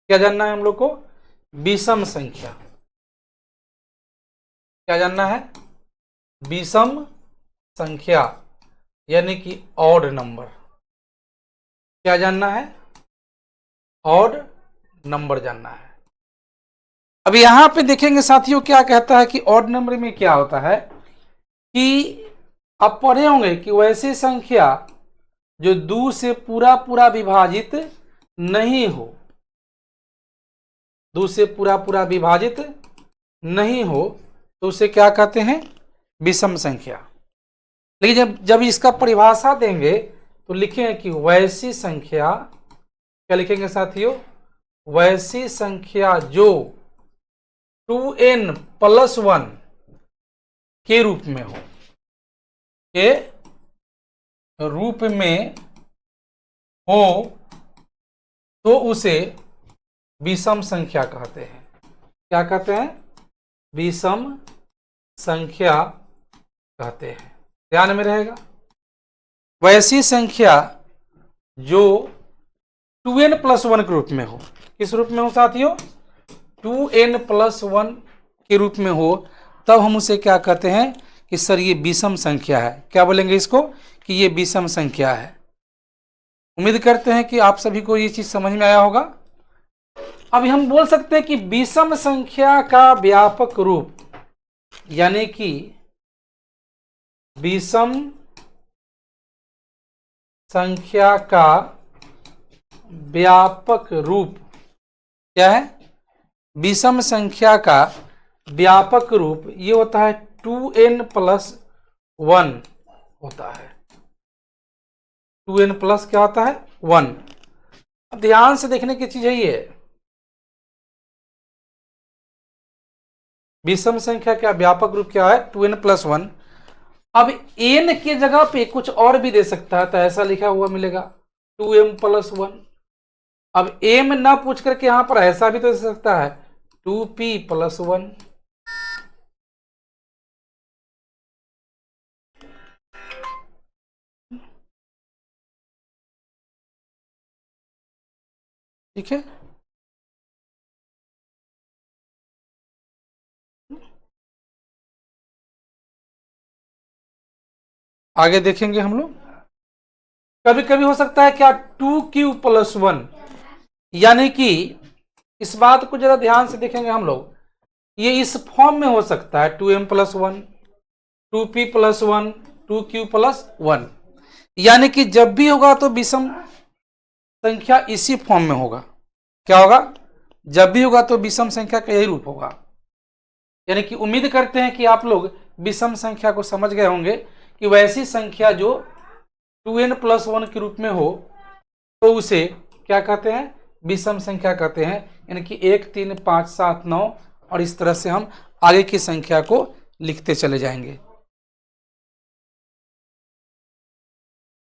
क्या जानना है हम लोग को? विषम संख्या। क्या जानना है? विषम संख्या यानी कि ऑड नंबर। क्या जानना है? ऑड नंबर जानना है। अब यहां पे देखेंगे साथियों क्या कहता है कि ऑड नंबर में क्या होता है कि आप पढ़े होंगे कि वैसी संख्या जो 2 से पूरा पूरा विभाजित नहीं हो, 2 से पूरा पूरा विभाजित नहीं हो तो उसे क्या कहते हैं? विषम संख्या। लेकिन जब इसका परिभाषा देंगे तो लिखेंगे कि वैसी संख्या, क्या लिखेंगे साथियों? वैसी संख्या जो 2n+1 के रूप में हो, के रूप में हो तो उसे विषम संख्या कहते हैं। क्या कहते हैं? विषम संख्या कहते हैं। ध्यान में रहेगा। वैसी संख्या जो 2n+1 के रूप में हो। किस रूप में हो साथियों? 2n+1 के रूप में हो, तब हम उसे क्या कहते हैं कि सर ये विषम संख्या है। क्या बोलेंगे इसको? कि ये विषम संख्या है। उम्मीद करते हैं कि आप सभी को ये चीज समझ में आया होगा। अभी हम बोल सकते हैं कि विषम संख्या का व्यापक रूप, यानी कि विषम संख्या का व्यापक रूप क्या है? विषम संख्या का व्यापक रूप ये होता है 2n+1 होता है। 2n+ क्या होता है? 1। अब ध्यान से देखने की चीज है ये, विषम संख्या का व्यापक रूप क्या है? 2n+1। अब n की जगह पे कुछ और भी दे सकता है, तो ऐसा लिखा हुआ मिलेगा 2m+1। अब m ना पूछ करके यहां पर ऐसा भी तो दे सकता है 2p+1। ठीक है। आगे देखेंगे हम लोग। कभी कभी हो सकता है क्या 2q+1, यानी कि इस बात को जरा ध्यान से देखेंगे हम लोग, ये इस फॉर्म में हो सकता है 2m+1, 2p+1, 2q+1, यानी कि जब भी होगा तो विषम संख्या इसी फॉर्म में होगा। क्या होगा? जब भी होगा तो विषम संख्या का यही रूप होगा। यानी कि उम्मीद करते हैं कि आप लोग विषम संख्या को समझ गए होंगे कि वैसी संख्या जो 2n+1 के रूप में हो तो उसे क्या कहते हैं? विषम संख्या कहते हैं। यानी कि 1, 3, 5, 7, 9 और इस तरह से हम आगे की संख्या को लिखते चले जाएंगे।